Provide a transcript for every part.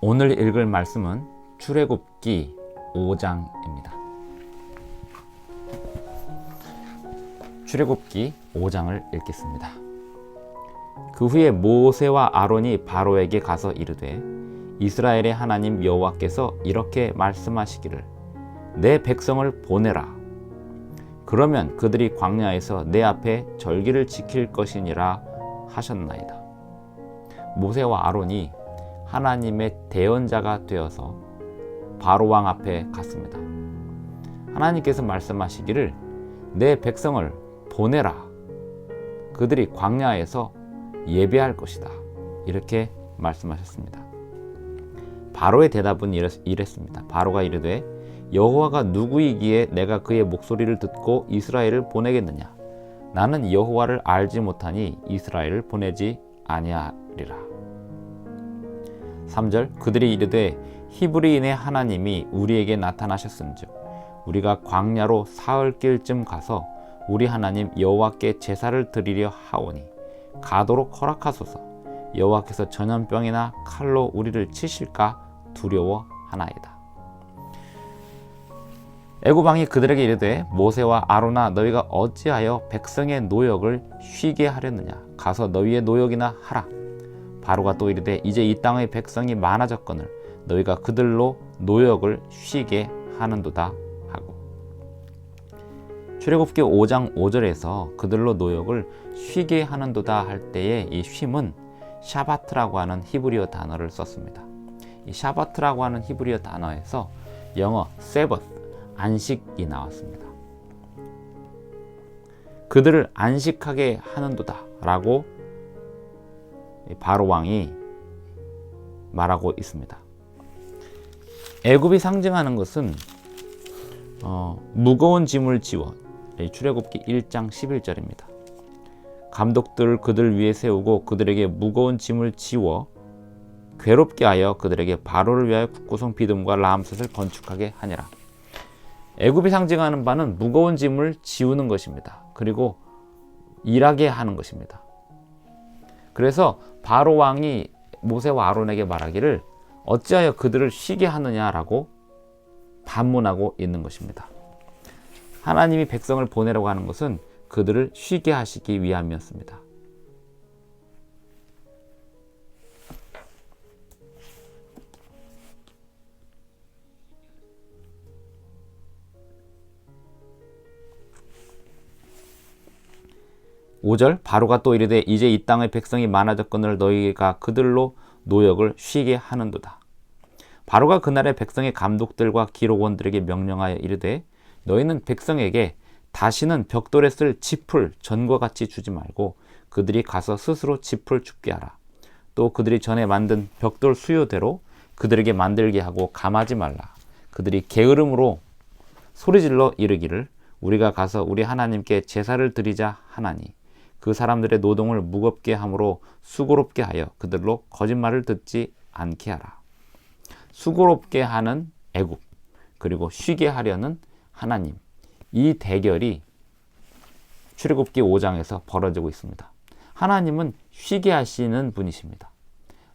오늘 읽을 말씀은 출애굽기 5장입니다. 출애굽기 5장을 읽겠습니다. 그 후에 모세와 아론이 바로에게 가서 이르되 이스라엘의 하나님 여호와께서 이렇게 말씀하시기를 내 백성을 보내라. 그러면 그들이 광야에서 내 앞에 절기를 지킬 것이니라 하셨나이다. 모세와 아론이 하나님의 대언자가 되어서 바로왕 앞에 갔습니다. 하나님께서 말씀하시기를 내 백성을 보내라. 그들이 광야에서 예배할 것이다. 이렇게 말씀하셨습니다. 바로의 대답은 이랬습니다. 바로가 이르되 여호와가 누구이기에 내가 그의 목소리를 듣고 이스라엘을 보내겠느냐? 나는 여호와를 알지 못하니 이스라엘을 보내지 아니하리라. 3절 그들이 이르되 히브리인의 하나님이 우리에게 나타나셨은즉 우리가 광야로 사흘길쯤 가서 우리 하나님 여호와께 제사를 드리려 하오니 가도록 허락하소서. 여호와께서 전염병이나 칼로 우리를 치실까 두려워하나이다. 애굽왕이 그들에게 이르되 모세와 아론아 너희가 어찌하여 백성의 노역을 쉬게 하려느냐? 가서 너희의 노역이나 하라. 바로가 또 이르되 이제 이 땅의 백성이 많아졌거늘 너희가 그들로 노역을 쉬게 하는도다 하고. 출애굽기 5장 5절에서 그들로 노역을 쉬게 하는도다 할 때에 이 쉼은 샤바트라고 하는 히브리어 단어를 썼습니다. 이 샤바트라고 하는 히브리어 단어에서 영어 세버스 안식이 나왔습니다. 그들을 안식하게 하는도다 라고 바로 왕이 말하고 있습니다. 애굽이 상징하는 것은 무거운 짐을 지워 출애굽기 1장 11절입니다. 감독들 그들 위에 세우고 그들에게 무거운 짐을 지워 괴롭게 하여 그들에게 바로를 위하여 국구성 비듬과 라암셋을 건축하게 하니라. 애굽이 상징하는 바는 무거운 짐을 지우는 것입니다. 그리고 일하게 하는 것입니다. 그래서 바로 왕이 모세와 아론에게 말하기를 어찌하여 그들을 쉬게 하느냐라고 반문하고 있는 것입니다. 하나님이 백성을 보내라고 하는 것은 그들을 쉬게 하시기 위함이었습니다. (5절) 바로가 또 이르되 이제 이 땅의 백성이 많아졌거늘 너희가 그들로 노역을 쉬게 하는도다. 바로가 그날의 백성의 감독들과 기록원들에게 명령하여 이르되 너희는 백성에게 다시는 벽돌에 쓸 짚을 전과 같이 주지 말고 그들이 가서 스스로 짚을 줍게 하라. 또 그들이 전에 만든 벽돌 수요대로 그들에게 만들게 하고 감하지 말라. 그들이 게으름으로 소리질러 이르기를 우리가 가서 우리 하나님께 제사를 드리자 하나니 그 사람들의 노동을 무겁게 함으로 수고롭게 하여 그들로 거짓말을 듣지 않게 하라. 수고롭게 하는 애굽 그리고 쉬게 하려는 하나님, 이 대결이 출애굽기 5장에서 벌어지고 있습니다. 하나님은 쉬게 하시는 분이십니다.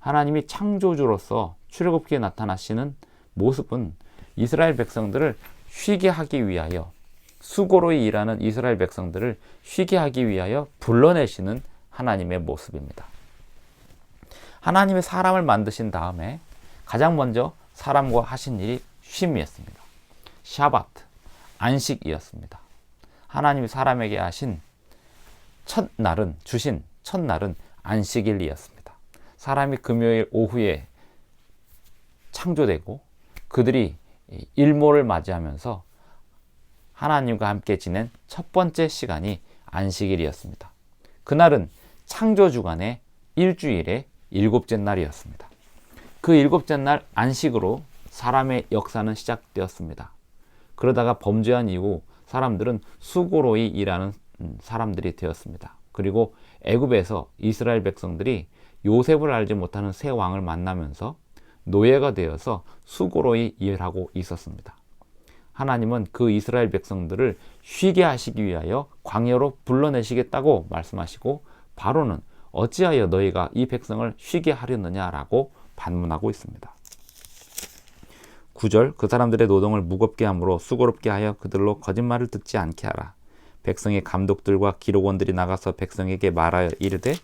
하나님이 창조주로서 출애굽기에 나타나시는 모습은 이스라엘 백성들을 쉬게 하기 위하여 수고로이 일하는 이스라엘 백성들을 쉬게 하기 위하여 불러내시는 하나님의 모습입니다. 하나님이 사람을 만드신 다음에 가장 먼저 사람과 하신 일이 쉼이었습니다. 샤바트, 안식이었습니다. 하나님이 사람에게 하신 주신 첫날은 안식일이었습니다. 사람이 금요일 오후에 창조되고 그들이 일몰을 맞이하면서 하나님과 함께 지낸 첫 번째 시간이 안식일이었습니다. 그날은 창조주간의 일주일의 일곱째 날이었습니다. 그 일곱째 날 안식으로 사람의 역사는 시작되었습니다. 그러다가 범죄한 이후 사람들은 수고로이 일하는 사람들이 되었습니다. 그리고 애굽에서 이스라엘 백성들이 요셉을 알지 못하는 새 왕을 만나면서 노예가 되어서 수고로이 일하고 있었습니다. 하나님은 그 이스라엘 백성들을 쉬게 하시기 위하여 광야로 불러내시겠다고 말씀하시고 바로는 어찌하여 너희가 이 백성을 쉬게 하려느냐라고 반문하고 있습니다. 9절 그 사람들의 노동을 무겁게 함으로 수고롭게 하여 그들로 거짓말을 듣지 않게 하라. 백성의 감독들과 기록원들이 나가서 백성에게 말하여 이르되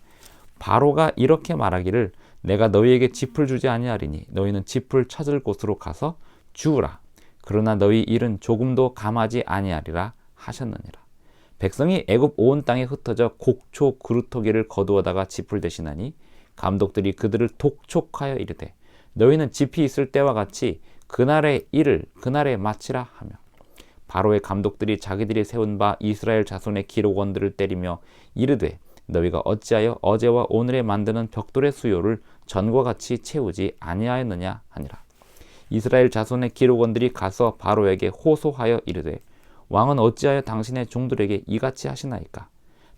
바로가 이렇게 말하기를 내가 너희에게 짚을 주지 아니하리니 너희는 짚을 찾을 곳으로 가서 주우라. 그러나 너희 일은 조금도 감하지 아니하리라 하셨느니라. 백성이 애굽 온 땅에 흩어져 곡초 그루터기를 거두어다가 짚을 대신하니 감독들이 그들을 독촉하여 이르되 너희는 짚이 있을 때와 같이 그날의 일을 그날에 마치라 하며 바로의 감독들이 자기들이 세운 바 이스라엘 자손의 기록원들을 때리며 이르되 너희가 어찌하여 어제와 오늘에 만드는 벽돌의 수요를 전과 같이 채우지 아니하였느냐 하니라. 이스라엘 자손의 기록원들이 가서 바로에게 호소하여 이르되 왕은 어찌하여 당신의 종들에게 이같이 하시나이까?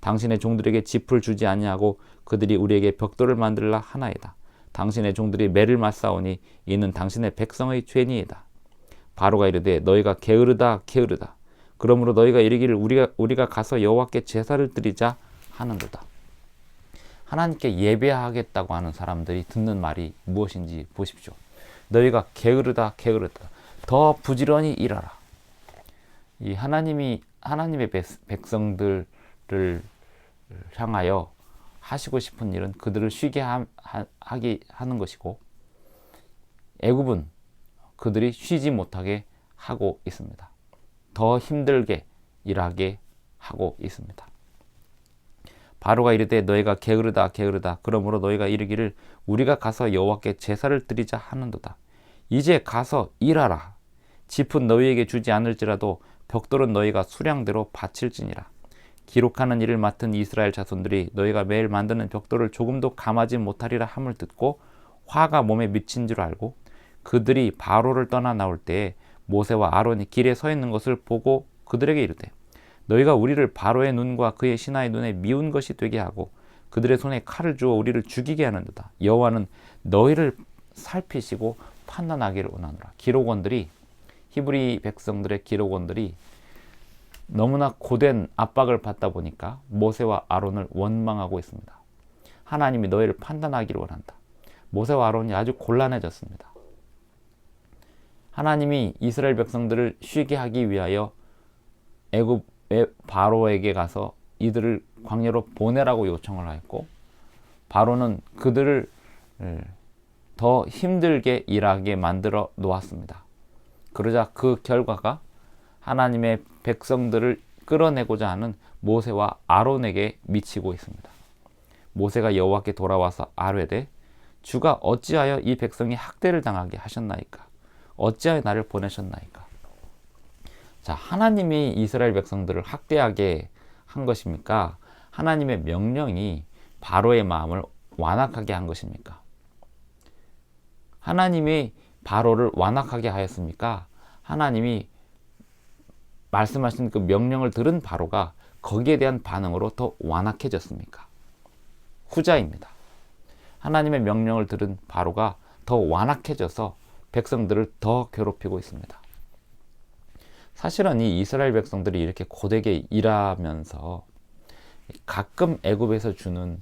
당신의 종들에게 짚을 주지 아니하고 그들이 우리에게 벽돌을 만들라 하나이다. 당신의 종들이 매를 맞사오니 이는 당신의 백성의 죄니이다. 바로가 이르되 너희가 게으르다 게으르다. 그러므로 너희가 이르기를 우리가 가서 여호와께 제사를 드리자 하는도다. 하나님께 예배하겠다고 하는 사람들이 듣는 말이 무엇인지 보십시오. 너희가 게으르다 게으르다. 더 부지런히 일하라. 이 하나님의 백성들을 향하여 하시고 싶은 일은 그들을 쉬게 하는 것이고 애굽은 그들이 쉬지 못하게 하고 있습니다. 더 힘들게 일하게 하고 있습니다. 바로가 이르되 너희가 게으르다 게으르다. 그러므로 너희가 이르기를 우리가 가서 여호와께 제사를 드리자 하는도다. 이제 가서 일하라. 짚은 너희에게 주지 않을지라도 벽돌은 너희가 수량대로 바칠지니라. 기록하는 일을 맡은 이스라엘 자손들이 너희가 매일 만드는 벽돌을 조금도 감하지 못하리라 함을 듣고 화가 몸에 미친 줄 알고 그들이 바로를 떠나 나올 때에 모세와 아론이 길에 서 있는 것을 보고 그들에게 이르되 너희가 우리를 바로의 눈과 그의 신하의 눈에 미운 것이 되게 하고 그들의 손에 칼을 주어 우리를 죽이게 하는도다. 여호와는 너희를 살피시고 판단하기를 원하노라. 기록원들이 히브리 백성들의 기록원들이 너무나 고된 압박을 받다 보니까 모세와 아론을 원망하고 있습니다. 하나님이 너희를 판단하기를 원한다. 모세와 아론이 아주 곤란해졌습니다. 하나님이 이스라엘 백성들을 쉬게 하기 위하여 애굽의 바로에게 가서 이들을 광야로 보내라고 요청을 하였고 바로는 그들을 더 힘들게 일하게 만들어 놓았습니다. 그러자 그 결과가 하나님의 백성들을 끌어내고자 하는 모세와 아론에게 미치고 있습니다. 모세가 여호와께 돌아와서 아뢰되 주가 어찌하여 이 백성이 학대를 당하게 하셨나이까? 어찌하여 나를 보내셨나이까? 자, 하나님이 이스라엘 백성들을 학대하게 한 것입니까? 하나님의 명령이 바로의 마음을 완악하게 한 것입니까? 하나님이 바로를 완악하게 하였습니까? 하나님이 말씀하신 그 명령을 들은 바로가 거기에 대한 반응으로 더 완악해졌습니까? 후자입니다. 하나님의 명령을 들은 바로가 더 완악해져서 백성들을 더 괴롭히고 있습니다. 사실은 이 이스라엘 백성들이 이렇게 고되게 일하면서 가끔 애굽에서 주는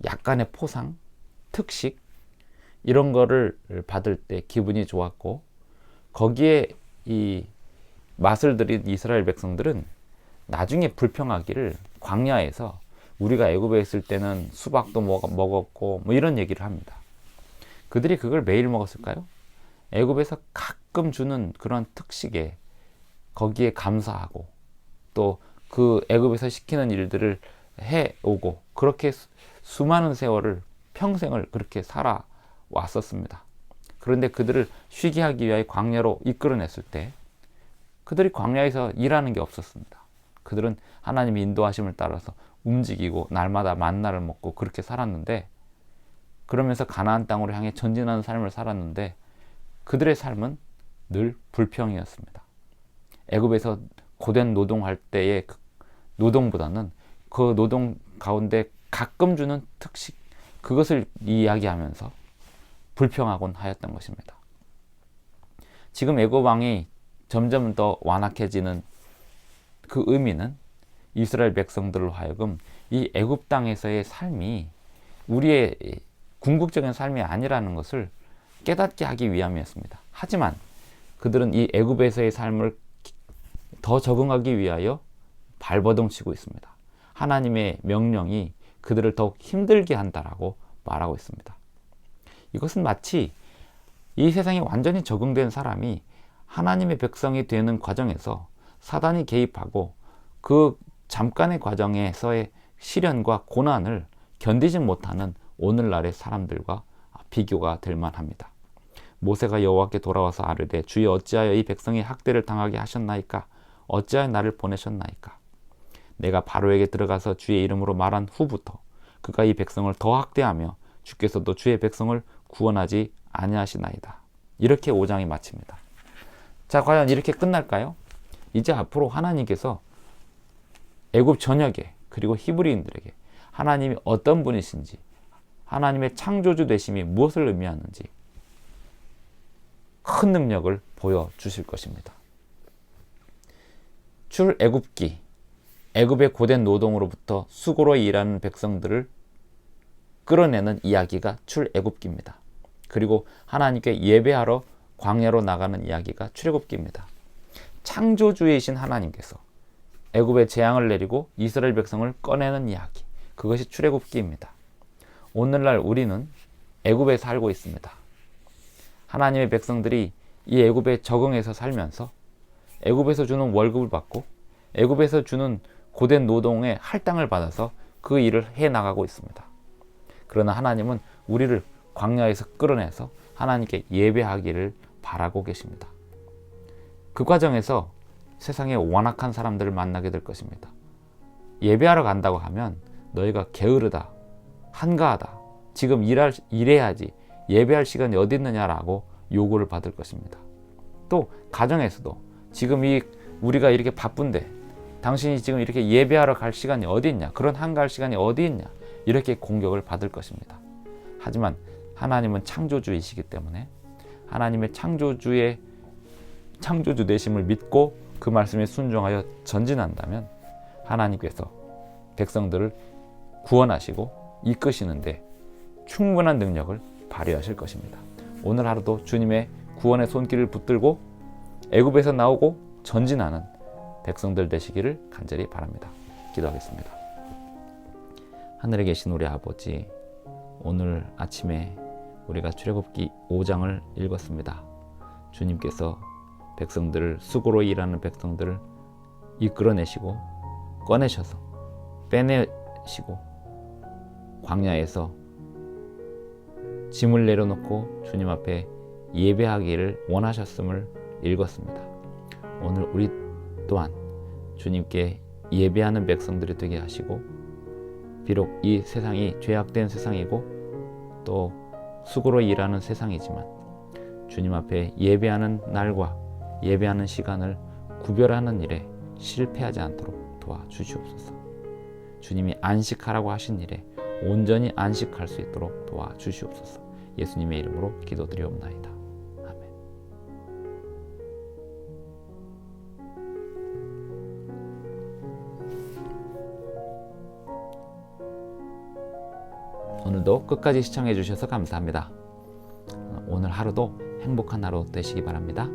약간의 포상, 특식 이런 거를 받을 때 기분이 좋았고 거기에 이 맛을 들인 이스라엘 백성들은 나중에 불평하기를 광야에서 우리가 애굽에 있을 때는 수박도 먹었고 이런 얘기를 합니다. 그들이 그걸 매일 먹었을까요? 애굽에서 가끔 주는 그런 특식에 거기에 감사하고 또 그 애굽에서 시키는 일들을 해오고 그렇게 수많은 세월을 평생을 그렇게 살아왔었습니다. 그런데 그들을 쉬게 하기 위하여 광야로 이끌어냈을 때 그들이 광야에서 일하는 게 없었습니다. 그들은 하나님의 인도하심을 따라서 움직이고 날마다 만나를 먹고 그렇게 살았는데 그러면서 가나안 땅으로 향해 전진하는 삶을 살았는데 그들의 삶은 늘 불평이었습니다. 애굽에서 고된 노동할 때의 그 노동보다는 그 노동 가운데 가끔 주는 특식 그것을 이야기하면서 불평하곤 하였던 것입니다. 지금 애굽 왕이 점점 더 완악해지는 그 의미는 이스라엘 백성들로 하여금 이 애굽 땅에서의 삶이 우리의 궁극적인 삶이 아니라는 것을 깨닫게 하기 위함이었습니다. 하지만 그들은 이 애굽에서의 삶을 더 적응하기 위하여 발버둥치고 있습니다. 하나님의 명령이 그들을 더욱 힘들게 한다라고 말하고 있습니다. 이것은 마치 이 세상에 완전히 적응된 사람이 하나님의 백성이 되는 과정에서 사단이 개입하고 그 잠깐의 과정에서의 시련과 고난을 견디지 못하는 오늘날의 사람들과 비교가 될 만합니다. 모세가 여호와께 돌아와서 아뢰되 주여 어찌하여 이 백성이 학대를 당하게 하셨나이까? 어찌하여 나를 보내셨나이까? 내가 바로에게 들어가서 주의 이름으로 말한 후부터 그가 이 백성을 더 학대하며 주께서도 주의 백성을 구원하지 아니하시나이다. 이렇게 5장이 마칩니다. 자, 과연 이렇게 끝날까요? 이제 앞으로 하나님께서 애굽 전역에 그리고 히브리인들에게 하나님이 어떤 분이신지, 하나님의 창조주 되심이 무엇을 의미하는지 큰 능력을 보여주실 것입니다. 출애굽기, 애굽의 고된 노동으로부터 수고로 일하는 백성들을 끌어내는 이야기가 출애굽기입니다. 그리고 하나님께 예배하러 광야로 나가는 이야기가 출애굽기입니다. 창조주이신 하나님께서 애굽에 재앙을 내리고 이스라엘 백성을 꺼내는 이야기, 그것이 출애굽기입니다. 오늘날 우리는 애굽에 살고 있습니다. 하나님의 백성들이 이 애굽에 적응해서 살면서 애굽에서 주는 월급을 받고 애굽에서 주는 고된 노동의 할당을 받아서 그 일을 해나가고 있습니다. 그러나 하나님은 우리를 광야에서 끌어내서 하나님께 예배하기를 바라고 계십니다. 그 과정에서 세상에 완악한 사람들을 만나게 될 것입니다. 예배하러 간다고 하면 너희가 게으르다, 한가하다, 지금 일해야지 예배할 시간이 어디 있느냐라고 요구를 받을 것입니다. 또 가정에서도 지금 우리가 이렇게 바쁜데 당신이 지금 이렇게 예배하러 갈 시간이 어디 있냐, 그런 한가할 시간이 어디 있냐, 이렇게 공격을 받을 것입니다. 하지만 하나님은 창조주이시기 때문에 하나님의 창조주 되심을 믿고 그 말씀에 순종하여 전진한다면 하나님께서 백성들을 구원하시고 이끄시는데 충분한 능력을 발휘하실 것입니다. 오늘 하루도 주님의 구원의 손길을 붙들고 애굽에서 나오고 전진하는 백성들 되시기를 간절히 바랍니다. 기도하겠습니다. 하늘에 계신 우리 아버지, 오늘 아침에 우리가 출애굽기 5장을 읽었습니다. 주님께서 백성들을, 수고로 일하는 백성들을 이끌어내시고 꺼내셔서 빼내시고 광야에서 짐을 내려놓고 주님 앞에 예배하기를 원하셨음을 읽었습니다. 오늘 우리 또한 주님께 예배하는 백성들이 되게 하시고, 비록 이 세상이 죄악된 세상이고 또 수고로 일하는 세상이지만 주님 앞에 예배하는 날과 예배하는 시간을 구별하는 일에 실패하지 않도록 도와주시옵소서. 주님이 안식하라고 하신 일에 온전히 안식할 수 있도록 도와주시옵소서. 예수님의 이름으로 기도드리옵나이다. 아멘. 오늘도 끝까지 시청해 주셔서 감사합니다. 오늘 하루도 행복한 하루 되시기 바랍니다.